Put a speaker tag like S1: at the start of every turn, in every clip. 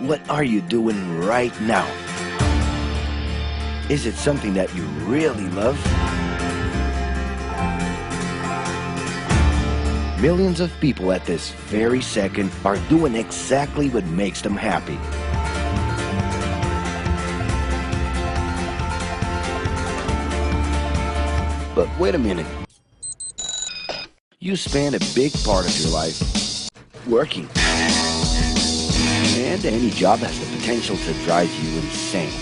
S1: What are you doing right now? Is it something that you really love? Millions of people at this very second are doing exactly what makes them happy. But wait a minute. You spend a big part of your life working. And any job has the potential to drive you insane.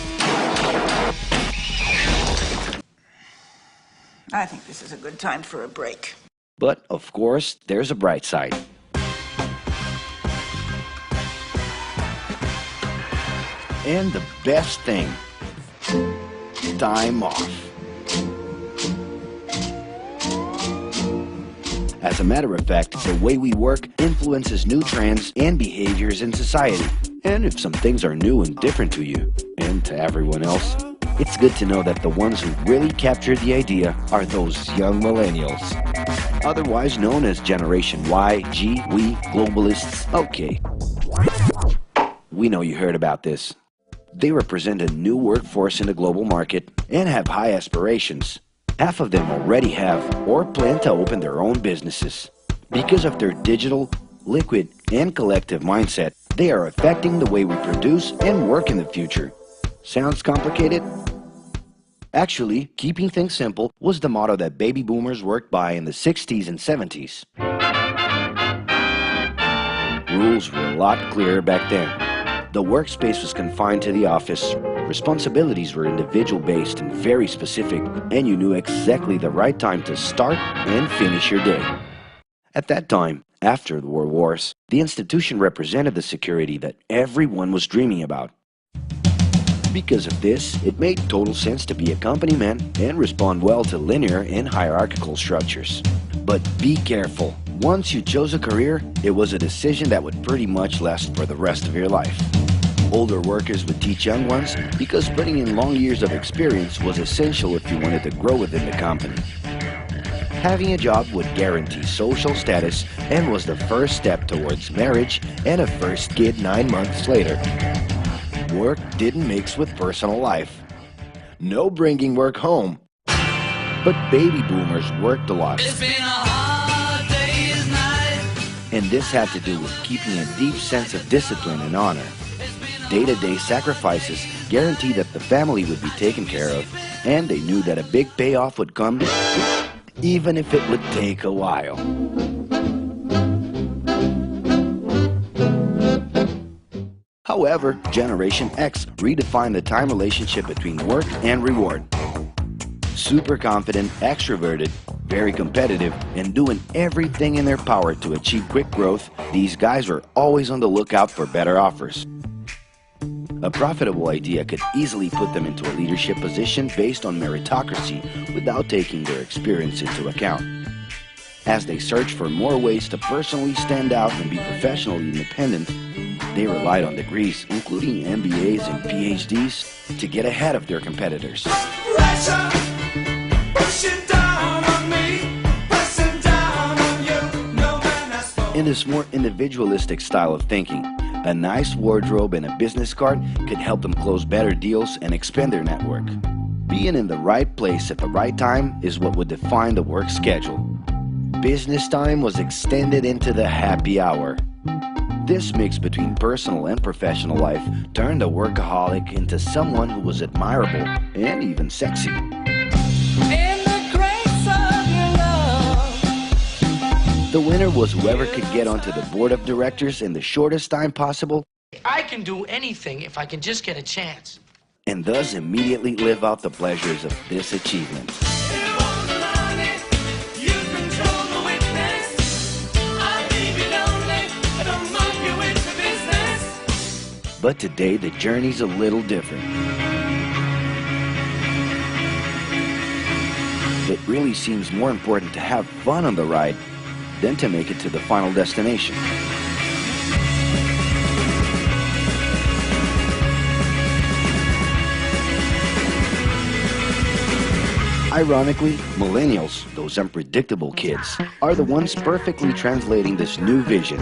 S2: I think this is a good time for a break.
S1: But, of course, there's a bright side. And the best thing, time off. As a matter of fact, the way we work influences new trends and behaviors in society. And if some things are new and different to you, and to everyone else, it's good to know that the ones who really captured the idea are those young millennials. Otherwise known as Generation Y, G, we, globalists. Okay. We know you heard about this. They represent a new workforce in the global market and have high aspirations. Half of them already have or plan to open their own businesses. Because of their digital, liquid, and collective mindset, they are affecting the way we produce and work in the future. Sounds complicated? Actually, keeping things simple was the motto that baby boomers worked by in the 60s and 70s. Rules were a lot clearer back then. The workspace was confined to the office. Responsibilities were individual-based and very specific, and you knew exactly the right time to start and finish your day. At that time, after the World Wars, the institution represented the security that everyone was dreaming about. Because of this, it made total sense to be a company man and respond well to linear and hierarchical structures. But be careful. Once you chose a career, it was a decision that would pretty much last for the rest of your life. Older workers would teach young ones because putting in long years of experience was essential if you wanted to grow within the company. Having a job would guarantee social status and was the first step towards marriage and a first kid 9 months later. Work didn't mix with personal life. No bringing work home. But baby boomers worked a lot.
S3: It's been a hard day's night.
S1: And this had to do with keeping a deep sense of discipline and honor. Day-to-day sacrifices guaranteed that the family would be taken care of, and they knew that a big payoff would come, even if it would take a while. However, Generation X redefined the time relationship between work and reward. Super confident, extroverted, very competitive, and doing everything in their power to achieve quick growth, these guys were always on the lookout for better offers. A profitable idea could easily put them into a leadership position based on meritocracy without taking their experience into account. As they searched for more ways to personally stand out and be professionally independent, they relied on degrees, including MBAs and PhDs, to get ahead of their competitors.
S3: Pressure, pushing down on me, pressing down on you. No man has spoken.
S1: In this more individualistic style of thinking, a nice wardrobe and a business card could help them close better deals and expand their network. Being in the right place at the right time is what would define the work schedule. Business time was extended into the happy hour. This mix between personal and professional life turned a workaholic into someone who was admirable and even sexy.
S3: In the grace of your love.
S1: The winner was whoever could get onto the board of directors in the shortest time possible,
S4: I can do anything if I can just get a chance.
S1: and thus immediately live out the pleasures of this achievement. But today, the journey's a little different. It really seems more important to have fun on the ride than to make it to the final destination. Ironically, millennials, those unpredictable kids, are the ones perfectly translating this new vision.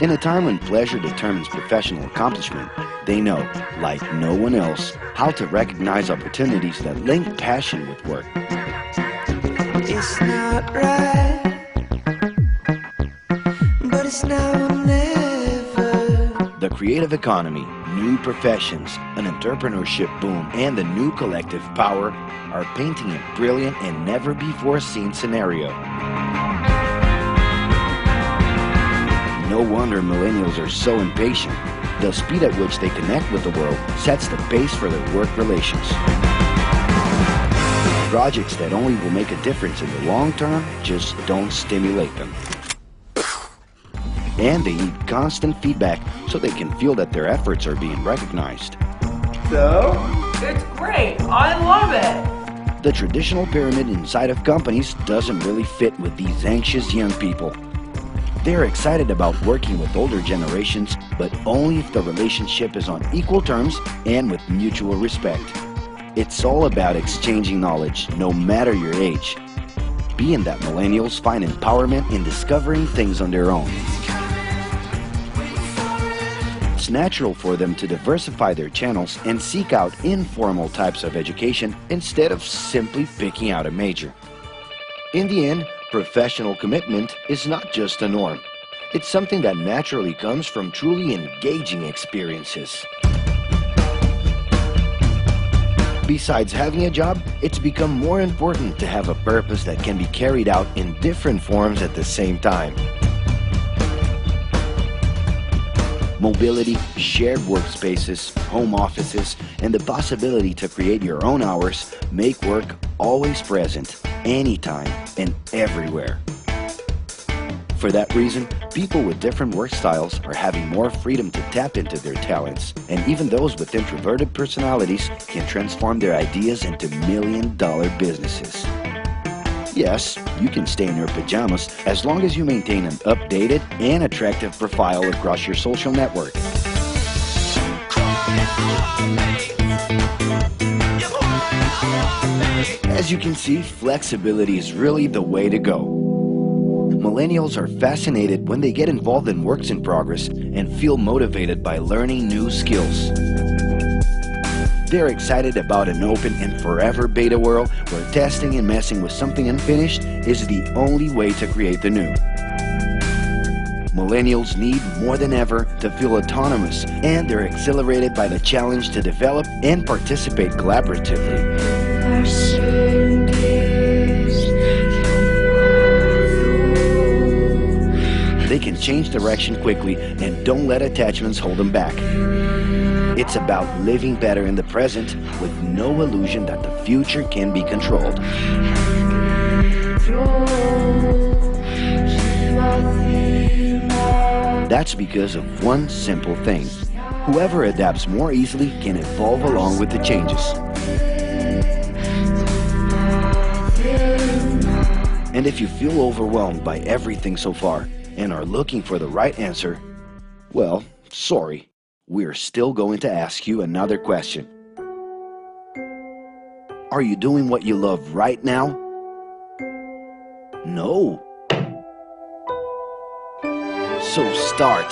S1: In a time when pleasure determines professional accomplishment, they know, like no one else, how to recognize opportunities that link passion with work.
S3: It's not right, but it's now or never.
S1: The creative economy, new professions, an entrepreneurship boom, and the new collective power are painting a brilliant and never-before-seen scenario. No wonder millennials are so impatient. The speed at which they connect with the world sets the pace for their work relations. Projects that only will make a difference in the long term just don't stimulate them. And they need constant feedback so they can feel that their efforts are being recognized.
S5: So? It's great. I love it.
S1: The traditional pyramid inside of companies doesn't really fit with these anxious young people. They're excited about working with older generations, but only if the relationship is on equal terms and with mutual respect. It's all about exchanging knowledge, no matter your age. Being that millennials find empowerment in discovering things on their own. It's natural for them to diversify their channels and seek out informal types of education instead of simply picking out a major. In the end, professional commitment is not just a norm. It's something that naturally comes from truly engaging experiences. Besides having a job, it's become more important to have a purpose that can be carried out in different forms at the same time. Mobility, shared workspaces, home offices, and the possibility to create your own hours make work always present, anytime and everywhere. For that reason, people with different work styles are having more freedom to tap into their talents, and even those with introverted personalities can transform their ideas into million-dollar businesses. Yes, you can stay in your pajamas as long as you maintain an updated and attractive profile across your social network. As you can see, flexibility is really the way to go. Millennials are fascinated when they get involved in works in progress and feel motivated by learning new skills. They're excited about an open and forever beta world where testing and messing with something unfinished is the only way to create the new. Millennials need more than ever to feel autonomous, and they're exhilarated by the challenge to develop and participate collaboratively. They can change direction quickly and don't let attachments hold them back. It's about living better in the present with no illusion that the future can be controlled. That's because of one simple thing. Whoever adapts more easily can evolve along with the changes. And if you feel overwhelmed by everything so far and are looking for the right answer, well, sorry. We're still going to ask you another question. Are you doing what you love right now? No. So start.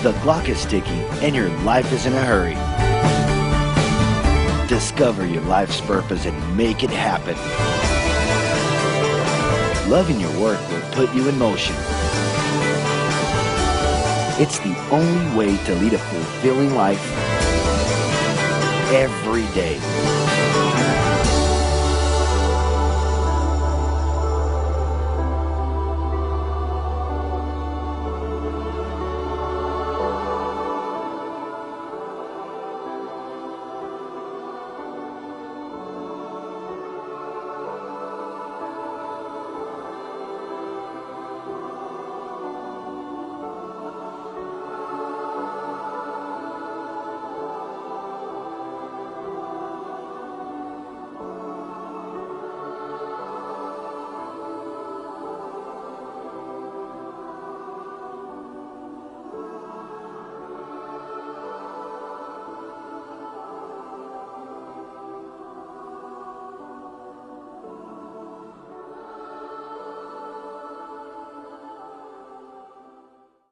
S1: The clock is ticking and your life is in a hurry. Discover your life's purpose and make it happen. Loving your work will put you in motion. It's the only way to lead a fulfilling life every day.